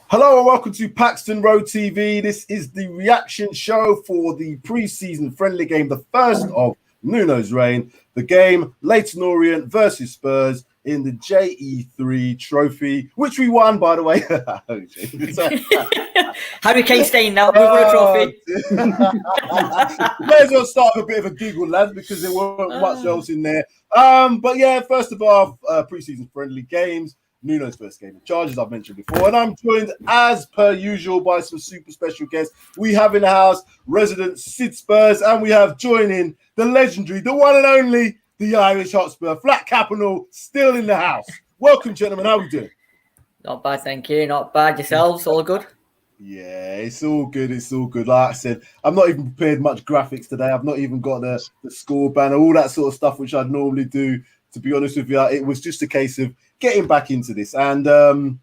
Hello and welcome to Paxton Road TV. This is the reaction show for the pre-season friendly game, the first of Nuno's reign. The game, Leyton Orient versus Spurs in the JE3 trophy, which we won, by the way. Harry Kane staying now. We won a trophy. May as well start with a bit of a giggle, lads, because there weren't much else in there. But yeah, first of all, pre-season friendly games. Nuno's first game of charges, I've mentioned before. And I'm joined, as per usual, by some super special guests. We have in the house resident Sid Spurs, and we have joining the legendary, the one and only, the Irish Hotspur. Flat Capital still in the house. Welcome, gentlemen. How are we doing? Not bad, thank you. Not bad. Yourselves? All good? Yeah, it's all good. It's all good. Like I said, I'm not even prepared much graphics today. I've not even got the score banner, all that sort of stuff, which I'd normally do. To be honest with you, it was just a case of getting back into this. And what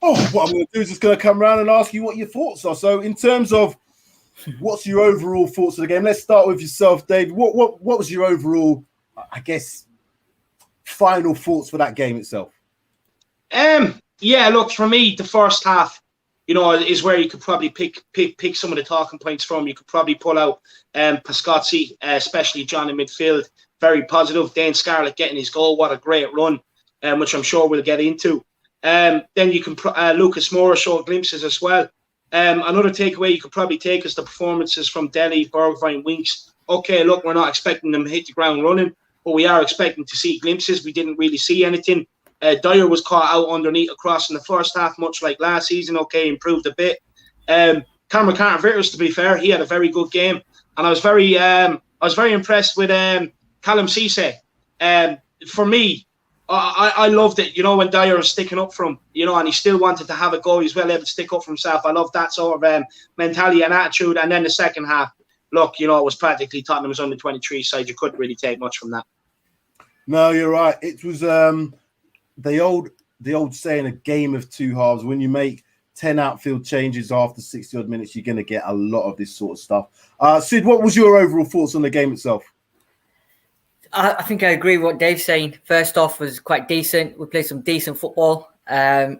I'm going to do is just going to come around and ask you what your thoughts are. So in terms of what's your overall thoughts of the game, let's start with yourself, Dave. What was your overall, I guess, final thoughts for that game itself? Yeah, look, for me, the first half, is where you could probably pick some of the talking points from. You could probably pull out Pascozzi, especially John in midfield. Very positive. Dane Scarlett getting his goal. What a great run, which I'm sure we'll get into. Then you can Lucas Moura showed glimpses as well. Another takeaway you could probably take is the performances from Dele, Bergwijn, Winks. Okay, look, we're not expecting them to hit the ground running, but we are expecting to see glimpses. We didn't really see anything. Dyer was caught out underneath a cross in the first half, much like last season. Okay, improved a bit. Cameron Carter-Vickers, to be fair, he had a very good game, and I was very impressed with Callum Cisse. For me, I loved it, when Dyer was sticking up for him, and he still wanted to have a goal. He's well able to stick up for himself. I love that sort of mentality and attitude. And then the second half, look, it was practically Tottenham's under 23 side. You couldn't really take much from that. No, you're right. It was the old saying, a game of two halves. When you make 10 outfield changes after 60-odd minutes, you're going to get a lot of this sort of stuff. Sid, what was your overall thoughts on the game itself? I think I agree with what Dave's saying. First off was quite decent. We played some decent football. To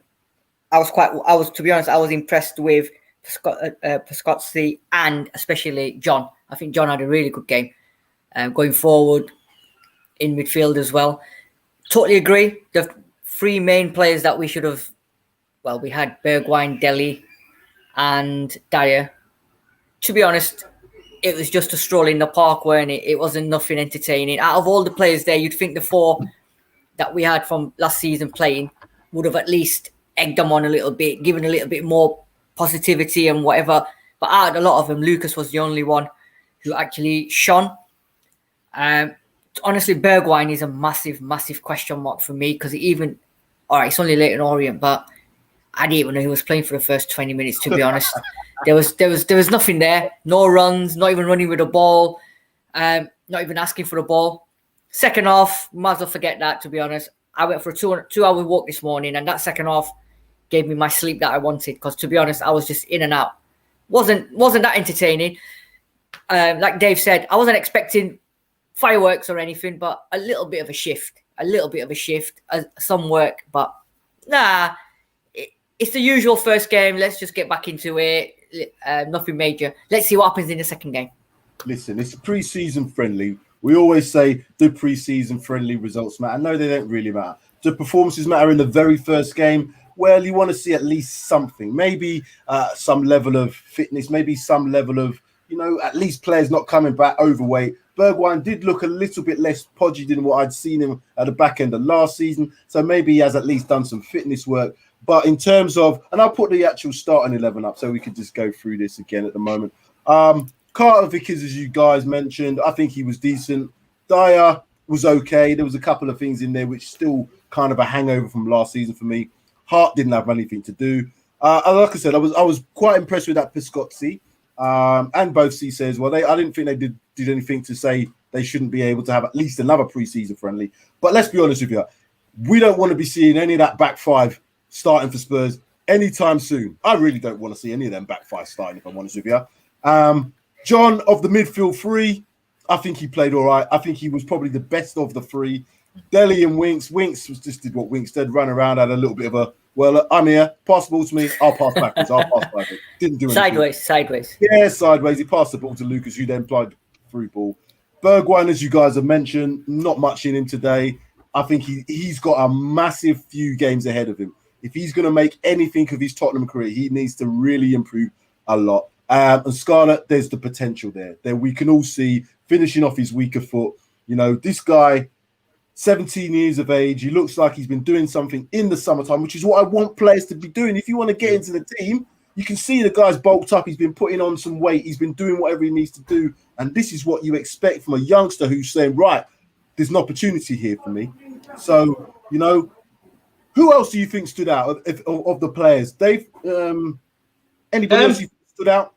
be honest, I was impressed with Pascozzi and especially John. I think John had a really good game. Going forward in midfield as well. Totally agree. The three main players that we should have, we had Bergwijn, Dele and Dyer. To be honest, it was just a stroll in the park, weren't it? It wasn't nothing entertaining. Out of all the players there, you'd think the four that we had from last season playing would have at least egged them on a little bit, given a little bit more positivity and whatever. But out of a lot of them, Lucas was the only one who actually shone. Honestly, Bergwijn is a massive, massive question mark for me because it's only Leyton Orient, but I didn't even know he was playing for the first 20 minutes, to be honest. There was nothing there. No runs, not even running with the ball, not even asking for the ball. Second half, might as well forget that, to be honest. I went for a two-hour walk this morning, and that second half gave me my sleep that I wanted because, to be honest, I was just in and out. Wasn't that entertaining. Like Dave said, I wasn't expecting fireworks or anything, but a little bit of a shift, some work. But nah, it's the usual first game. Let's just get back into it. Nothing major. Let's see what happens in the second game. Listen, it's pre-season friendly. We always say the pre-season friendly results matter. No, they don't really matter. Do performances matter in the very first game? Well, you want to see at least something. Maybe some level of fitness, maybe some level of, at least players not coming back overweight. Bergwijn did look a little bit less podgy than what I'd seen him at the back end of last season. So maybe he has at least done some fitness work. But in terms of, and I'll put the actual starting 11 up so we could just go through this again at the moment. Carter-Vickers, as you guys mentioned, I think he was decent. Dyer was okay. There was a couple of things in there which still kind of a hangover from last season for me. Hart didn't have anything to do. Like I said, I was quite impressed with that Pascozzi and both Cisse as well. I didn't think they did anything to say they shouldn't be able to have at least another pre-season friendly. But let's be honest with you, we don't want to be seeing any of that back five starting for Spurs anytime soon. I really don't want to see any of them back five starting, if I'm honest with you. John, of the midfield three, I think he played all right. I think he was probably the best of the three. Dele and Winks was just did what Winks did, ran around, had a little bit of a Well, I'm here. Pass the ball to me. I'll pass backwards. I'll pass backwards. Didn't do anything. Sideways. Yeah, sideways. He passed the ball to Lucas, who then played through ball. Bergwijn, as you guys have mentioned, not much in him today. I think he's got a massive few games ahead of him. If he's going to make anything of his Tottenham career, he needs to really improve a lot. And Scarlett, there's the potential there. We can all see finishing off his weaker foot. You know, this guy, 17 years of age, he looks like he's been doing something in the summertime, which is what I want players to be doing. If you want to get into the team, you can see the guy's bulked up. He's been putting on some weight. He's been doing whatever he needs to do. And this is what you expect from a youngster who's saying, right, there's an opportunity here for me. So, you know, who else do you think stood out of the players? Dave, anybody else you stood out?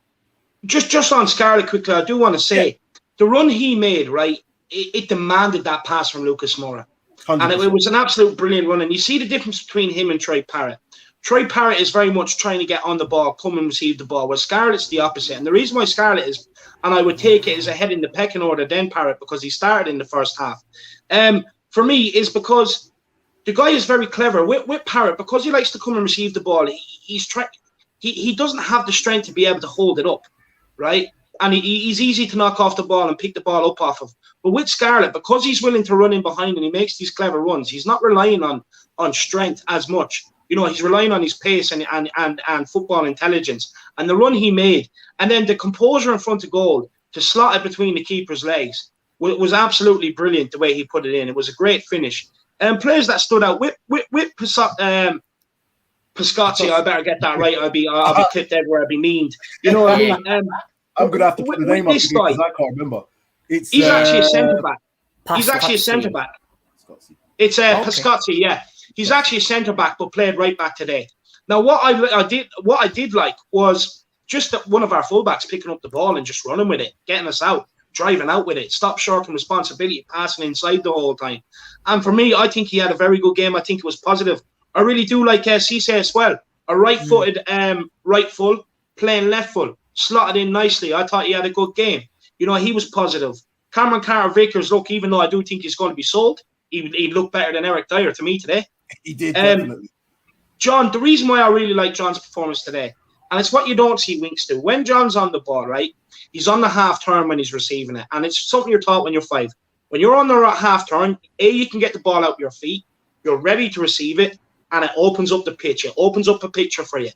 Just on Scarlett quickly, I do want to say the run he made, right, it demanded that pass from Lucas Moura. 100%. And it was an absolute brilliant run. And you see the difference between him and Troy Parrott. Troy Parrott is very much trying to get on the ball, come and receive the ball, where Scarlett's the opposite. And the reason why Scarlett is, and I would take it as ahead in the pecking order than Parrott, because he started in the first half, for me, is because the guy is very clever. With Parrott, because he likes to come and receive the ball, he doesn't have the strength to be able to hold it up, right? And he's easy to knock off the ball and pick the ball up off of. But with Scarlett, because he's willing to run in behind and he makes these clever runs, he's not relying on strength as much. You know, he's relying on his pace and football intelligence. And the run he made, and then the composure in front of goal to slot it between the keeper's legs was absolutely brilliant the way he put it in. It was a great finish. And players that stood out with Piscotty, I better get that right. I'll be clipped everywhere. I'll be memed. You know what I mean? I'm going to have to put the name up because I can't remember. He's actually a centre back. He's actually a centre back. It's Piscotty, yeah. He's actually a centre back, but played right back today. Now, what I did like was just that one of our fullbacks picking up the ball and just running with it, getting us out, driving out with it, stop short from responsibility, passing inside the whole time. And for me, I think he had a very good game. I think it was positive. I really do like Cisse as well. A right-footed right full, playing left full, slotted in nicely. I thought he had a good game. You know, he was positive. Cameron Carter-Vickers, look, even though I do think he's going to be sold, he looked better than Eric Dyer to me today. He did, definitely. John, the reason why I really like John's performance today, and it's what you don't see Winks do. When John's on the ball, right, he's on the half turn when he's receiving it. And it's something you're taught when you're 5. When you're on the half turn, you can get the ball out your feet. You're ready to receive it, and it opens up the pitch. It opens up a picture for you.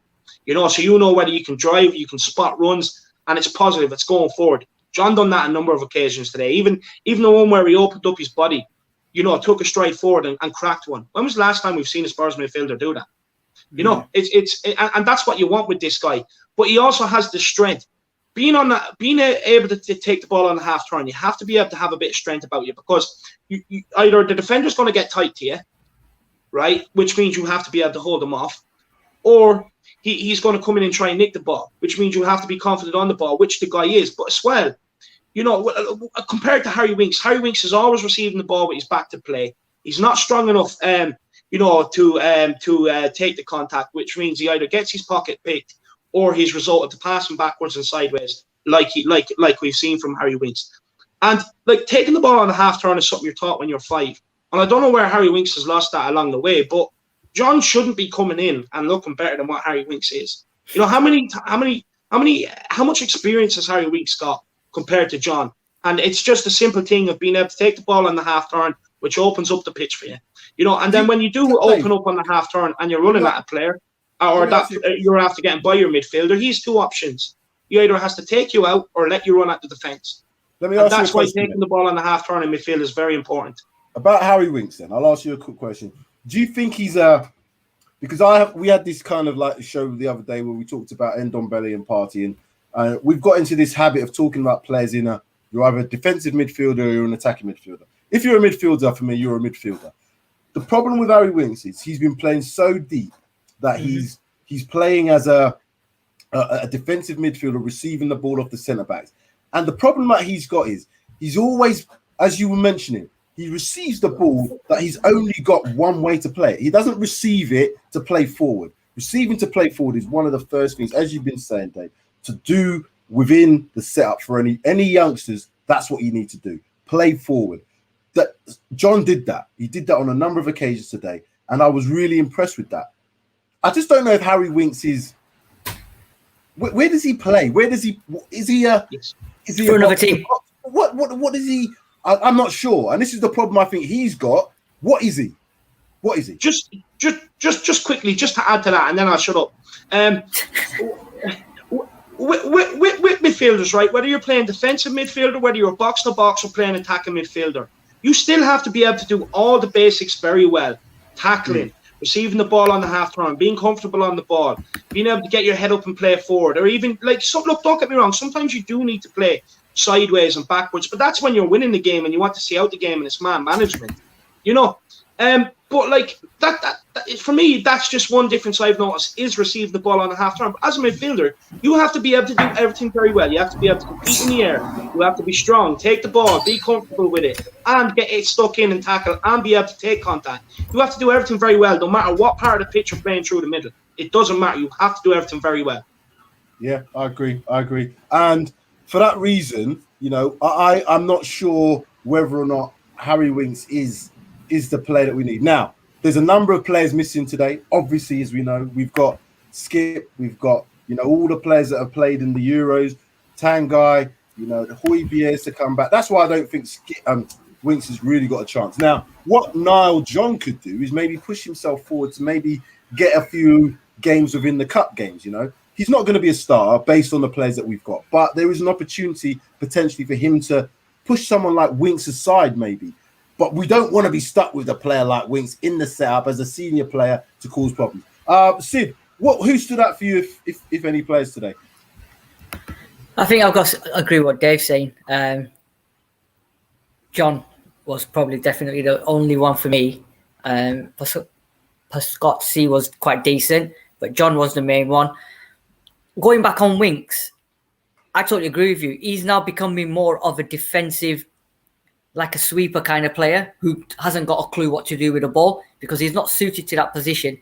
You know, so you know whether you can drive, you can spot runs, and it's positive. It's going forward. John done that a number of occasions today. Even the one where he opened up his body, you know, took a stride forward and cracked one. When was the last time we've seen a Spurs midfielder do that? You know, and that's what you want with this guy. But he also has the strength. Being able to take the ball on the half turn, you have to be able to have a bit of strength about you, because you either the defender's going to get tight to you, right, which means you have to be able to hold him off, or he's going to come in and try and nick the ball, which means you have to be confident on the ball, which the guy is. But as well, you know, compared to Harry Winks is always receiving the ball with his back to play. He's not strong enough, you know, to take the contact, which means he either gets his pocket picked or he's resorted to passing backwards and sideways, like we've seen from Harry Winks. And like taking the ball on the half turn is something you're taught when you're 5. And I don't know where Harry Winks has lost that along the way, but John shouldn't be coming in and looking better than what Harry Winks is. You know, how much experience has Harry Winks got compared to John? And it's just a simple thing of being able to take the ball on the half turn, which opens up the pitch for you. You know, and then when you do open up on the half turn and you're running at a player, or that you're after getting by your midfielder, he's 2 options. He either has to take you out or let you run at the defence. That's why taking the ball on the half turn in midfield is very important. About Harry Winks, then I'll ask you a quick question. Do you think he's because we had this kind of like show the other day where we talked about Ndombele and Partey, and we've got into this habit of talking about players you're either a defensive midfielder or you're an attacking midfielder. If you're a midfielder, for me, you're a midfielder. The problem with Harry Winks is he's been playing so deep that he's playing as a defensive midfielder, receiving the ball off the centre backs. And the problem that he's got is he's always, as you were mentioning, he receives the ball that he's only got one way to play it. He doesn't receive it to play forward. Receiving to play forward is one of the first things, as you've been saying, Dave, to do within the setup for any youngsters. That's what you need to do. Play forward. That John did that. He did that on a number of occasions today, and I was really impressed with that. I just don't know if Harry Winks is. Where does he play? Where does he? Is he for another team? What is he? I'm not sure, and this is the problem I think he's got. What is he? What is he? Just quickly, just to add to that, and then I'll shut up. With midfielders, right? Whether you're playing defensive midfielder, whether you're box to box or playing attacking midfielder, you still have to be able to do all the basics very well. Tackling, receiving the ball on the half turn, being comfortable on the ball, being able to get your head up and play forward, or even look, don't get me wrong, sometimes you do need to play sideways and backwards, but that's when you're winning the game and you want to see out the game and it's man management, but like that for me, that's just one difference I've noticed is receiving the ball on the half turn. But as a midfielder, you have to be able to do everything very well. You have to be able to compete in the air. You have to be strong, take the ball, be comfortable with it, and get it stuck in and tackle, and be able to take contact. You have to do everything very well, no matter what part of the pitch you're playing through the middle. It doesn't matter. You have to do everything very well. Yeah, I agree. And for that reason, I'm not sure whether or not Harry Winks is the player that we need. Now, there's a number of players missing today. Obviously, as we know, we've got Skip, we've got, all the players that have played in the Euros, Tanguy, the Højbjerg to come back. That's why I don't think Winks has really got a chance. Now, what Niall John could do is maybe push himself forward to maybe get a few games within the cup games, He's not going to be a star based on the players that we've got, but there is an opportunity potentially for him to push someone like Winks aside maybe. But we don't want to be stuck with a player like Winks in the setup as a senior player to cause problems. Sid, who stood out for you, if any players today? I think I've got to agree with what Dave's saying. John was probably definitely the only one for me. Pascotti was quite decent, but John was the main one. Going back on Winks, I totally agree with you. He's now becoming more of a defensive, like a sweeper kind of player who hasn't got a clue what to do with the ball because he's not suited to that position.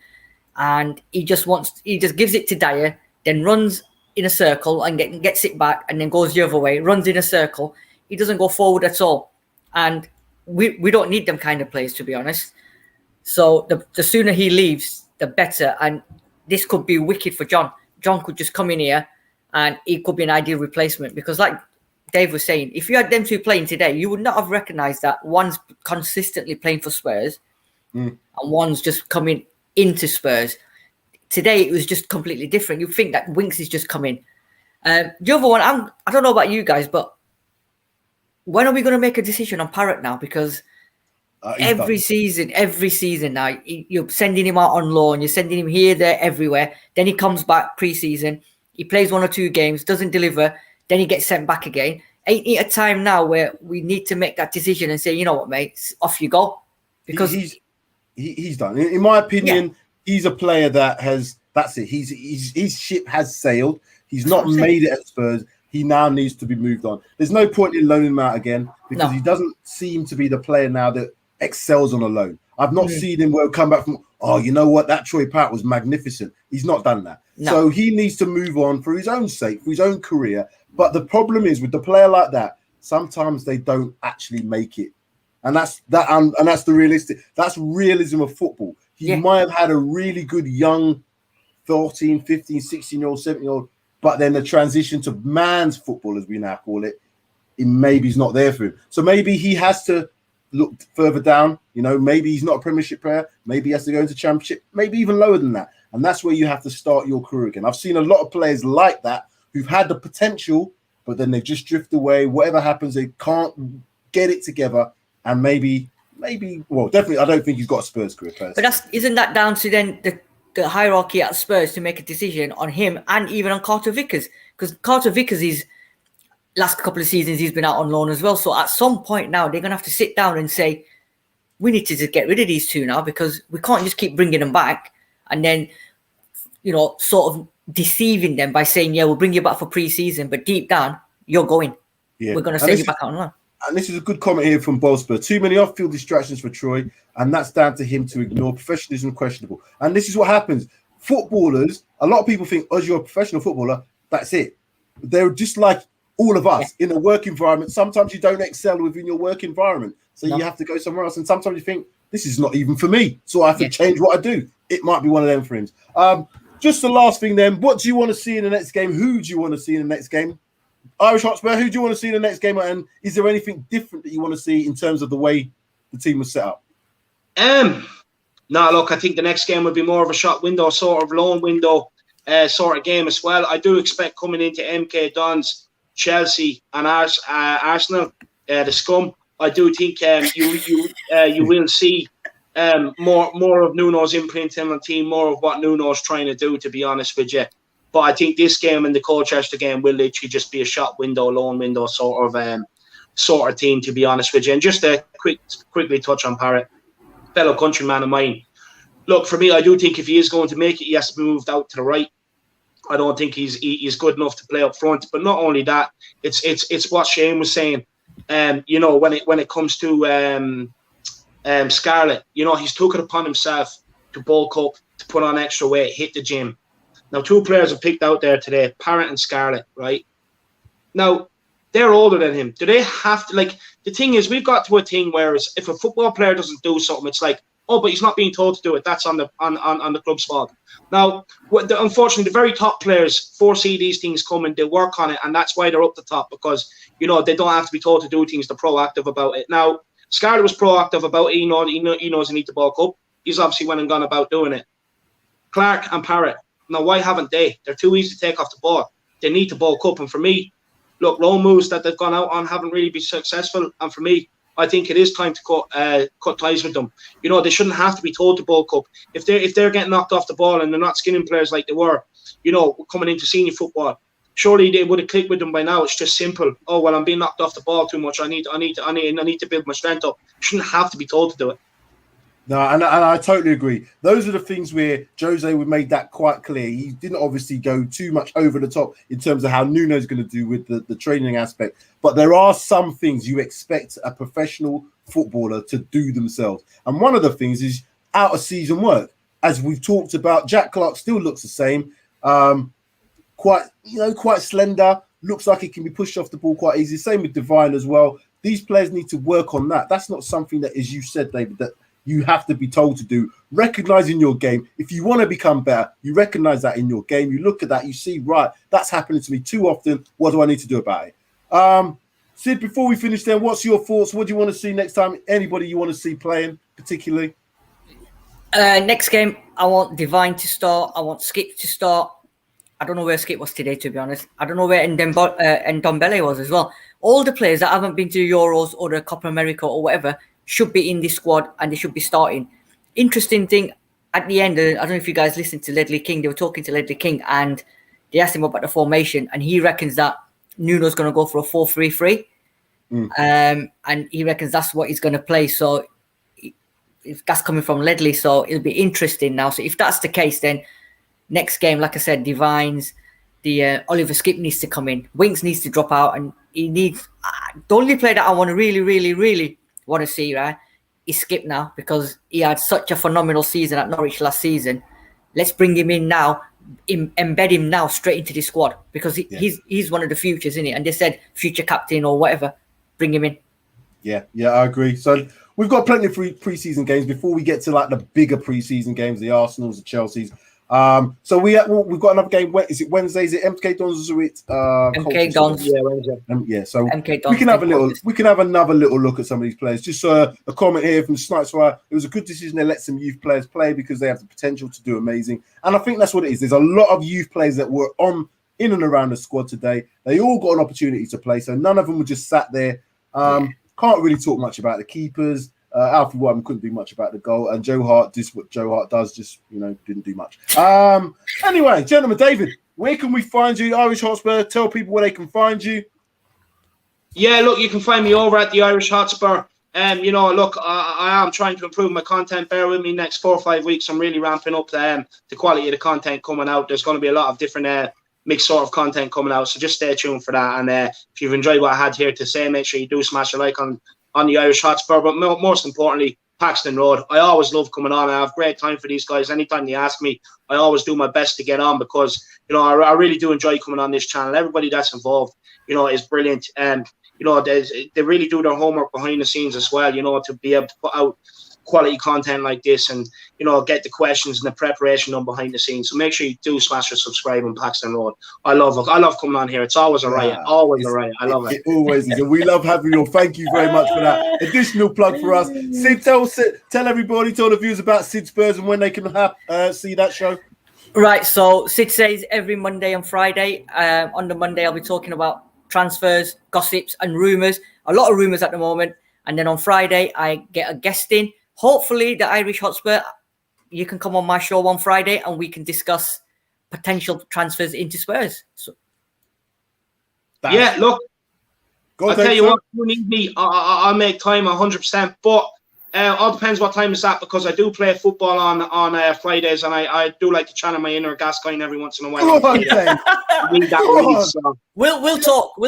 And he just gives it to Dyer, then runs in a circle and gets it back and then goes the other way, runs in a circle. He doesn't go forward at all. And we don't need them kind of players, to be honest. So the sooner he leaves, the better. And this could be wicked for John. John could just come in here and he could be an ideal replacement because like Dave was saying, if you had them two playing today, you would not have recognised that one's consistently playing for Spurs and one's just coming into Spurs. Today, it was just completely different. You think that Winks is just coming. The other one, I don't know about you guys, but when are we going to make a decision on Parrott now? Because every season now, you're sending him out on loan, you're sending him here, there, everywhere. Then he comes back pre-season, he plays 1 or 2 games, doesn't deliver, then he gets sent back again. Ain't it a time now where we need to make that decision and say, you know what, mate, off you go? Because he's done. In my opinion, he's a player that that's it. His ship has sailed. He's not made it at Spurs. He now needs to be moved on. There's no point in loaning him out again because he doesn't seem to be the player now that excels on a loan. I've not seen him come back from, you know what, that Troy Parrott was magnificent. He's not done that. No. So he needs to move on for his own sake, for his own career. But the problem is with the player like that, sometimes they don't actually make it. And that's realism of football. He might have had a really good young 14, 15, 16-year-old, 17-year-old, but then the transition to man's football, as we now call it, maybe he's not there for him. So maybe he has to look further down. Maybe he's not a Premiership player. Maybe he has to go into Championship, maybe even lower than that. And that's where you have to start your career again. I've seen a lot of players like that who've had the potential, but then they just drift away. Whatever happens, they can't get it together. And maybe, well, definitely, I don't think he's got a Spurs career personally. But isn't that down to then the hierarchy at Spurs to make a decision on him and even on Carter Vickers? Because Carter Vickers is, last couple of seasons, he's been out on loan as well. So at some point now, they're going to have to sit down and say, we need to just get rid of these two now because we can't just keep bringing them back and then, sort of deceiving them by saying, we'll bring you back for pre-season, but deep down, you're going. Yeah. We're going to send you back out on loan. And this is a good comment here from Bolsper. Too many off-field distractions for Troy, and that's down to him to ignore. Professionalism questionable. And this is what happens. Footballers, a lot of people think, you're a professional footballer, that's it. They're just like all of us in a work environment. Sometimes you don't excel within your work environment, so you have to go somewhere else. And sometimes you think, this is not even for me, so I have to change what I do. it might be one of them for him. Just the last thing then, what do you want to see in the next game? Who do you want to see in the next game? Irish Hotspur, who do you want to see in the next game? And is there anything different that you want to see in terms of the way the team was set up? No, look, I think the next game would be more of a shot window, sort of loan window sort of game as well. I do expect coming into MK Dons, Chelsea and Arsenal, the scum, I do think you will see more of Nuno's imprint in the team, more of what Nuno's trying to do, to be honest with you. But I think this game and the Colchester game will literally just be a shot window, loan window sort of team, to be honest with you. And just to quickly touch on Parrott, fellow countryman of mine. Look, for me, I do think if he is going to make it, he has to be moved out to the right. I don't think he's good enough to play up front. But not only that, it's what Shane was saying. You know, when it comes to Scarlett, you know, he's took it upon himself to bulk up, to put on extra weight, hit the gym. Now, two players are picked out there today, Parrott and Scarlett, right? Now, they're older than him. Do they have to, like, the thing is, we've got to a thing where if a football player doesn't do something, it's like, oh, but he's not being told to do it. That's on the club's fault. Now, unfortunately, the very top players foresee these things coming. They work on it, and that's why they're up the top, because, you know, they don't have to be told to do things. They're proactive about it. Now, Scarlett was proactive about it. He knows he needs to bulk up. He's obviously went and gone about doing it. Clark and Parrott. Now, why haven't they? They're too easy to take off the ball. They need to bulk up. And for me, look, loan moves that they've gone out on haven't really been successful. And for me, I think it is time to cut ties with them. You know, they shouldn't have to be told to bulk up. If they're getting knocked off the ball and they're not skinning players like they were, you know, coming into senior football, surely they would have clicked with them by now. It's just simple. Oh, well, I'm being knocked off the ball too much. I need to build my strength up. You shouldn't have to be told to do it. No, and I totally agree. Those are the things where Jose would made that quite clear. He didn't obviously go too much over the top in terms of how Nuno's going to do with the training aspect. But there are some things you expect a professional footballer to do themselves. And one of the things is out-of-season work. As we've talked about, Jack Clark still looks the same. Quite slender. Looks like he can be pushed off the ball quite easy. Same with Divine as well. These players need to work on that. That's not something that, as you said, David, that you have to be told to do. Recognizing your game. If you want to become better, you recognize that in your game. You look at that, you see, right, that's happening to me too often. What do I need to do about it? Sid, before we finish then, what's your thoughts? What do you want to see next time? Anybody you want to see playing particularly? Next game, I want Divine to start. I want Skip to start. I don't know where Skip was today, to be honest. I don't know where Ndombele was as well. All the players that haven't been to Euros or the Copa America or whatever should be in this squad and they should be starting. Interesting thing, at the end, I don't know if you guys listened to Ledley King. They were talking to Ledley King and they asked him about the formation and he reckons that Nuno's going to go for a 4-3-3. And he reckons that's what he's going to play. So if that's coming from Ledley, so it'll be interesting now. So if that's the case, then next game, like I said, Divines, the Oliver Skip needs to come in. Winks needs to drop out, and he needs the only player that I want to really want to see, right, is Skip now, because he had such a phenomenal season at Norwich last season. Let's bring him in now, embed him now straight into the squad, because he's one of the futures, isn't he? And they said future captain or whatever, bring him in. Yeah, I agree. So we've got plenty of pre-season games before we get to like the bigger pre-season games, the Arsenals, the Chelseas. So we've got another game. Is it Wednesday? Is it MK Dons or is it MK Dons? Yeah, Wednesday. So MK Dons, we can have another little look at some of these players. Just a comment here from Snipes. It was a good decision to let some youth players play because they have the potential to do amazing. And I think that's what it is. There's a lot of youth players that were in and around the squad today. They all got an opportunity to play, so none of them were just sat there. Can't really talk much about the keepers. Alfie Whiteman couldn't do much about the goal, and Joe Hart did what Joe Hart does, just didn't do much. Anyway, gentlemen, David, where can we find you? Irish Hotspur, tell people where they can find you. Yeah, look, you can find me over at the Irish Hotspur. Look, I am trying to improve my content. Bear with me next 4 or 5 weeks. I'm really ramping up the quality of the content coming out. There's going to be a lot of different mixed sort of content coming out, so just stay tuned for that. And if you've enjoyed what I had here to say, make sure you do smash a like on the Irish Hotspur, but most importantly, Paxton Road. I always love coming on. I have great time for these guys. Anytime they ask me, I always do my best to get on because, I really do enjoy coming on this channel. Everybody that's involved, is brilliant. And, they really do their homework behind the scenes as well, to be able to put out quality content like this, and get the questions and the preparation done behind the scenes. So make sure you do smash or subscribe on Paxton Road. I love coming on here. It's always a riot. Always a riot. I love it. It always is. And we love having you. Thank you very much for that additional plug for us. Sid, tell everybody, tell the viewers about Sid Spurs and when they can see that show. Right, so Sid says every Monday and Friday. On the Monday, I'll be talking about transfers, gossips, and rumours. A lot of rumours at the moment. And then on Friday, I get a guest in. Hopefully, the Irish Hotspur. You can come on my show on Friday and we can discuss potential transfers into Spurs. So, yeah, look, I'll tell you what, you need me. I'll make time 100%. But all depends what time it's at, because I do play football on Fridays, and I do like to channel my inner Gascoigne every once in a while. We'll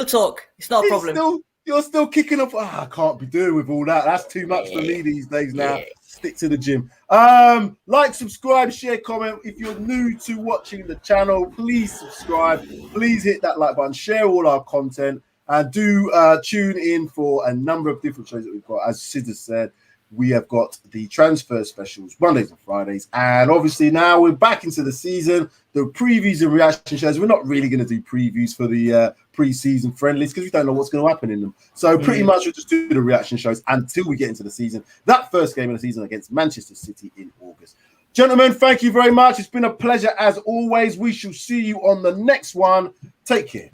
talk. It's not a problem. You're still kicking up. I can't be doing with all that. That's too much for me these days now. Stick to the gym. Like, subscribe, share, comment. If you're new to watching the channel, please subscribe. Please hit that like button. Share all our content. And do tune in for a number of different shows that we've got. As Sid has said, we have got the transfer specials Mondays and Fridays. And obviously now we're back into the season. The previews and reaction shows. We're not really going to do previews for the pre-season friendlies because we don't know what's going to happen in them. So pretty much we'll just do the reaction shows until we get into the season. That first game of the season against Manchester City in August. Gentlemen, thank you very much. It's been a pleasure as always. We shall see you on the next one. Take care.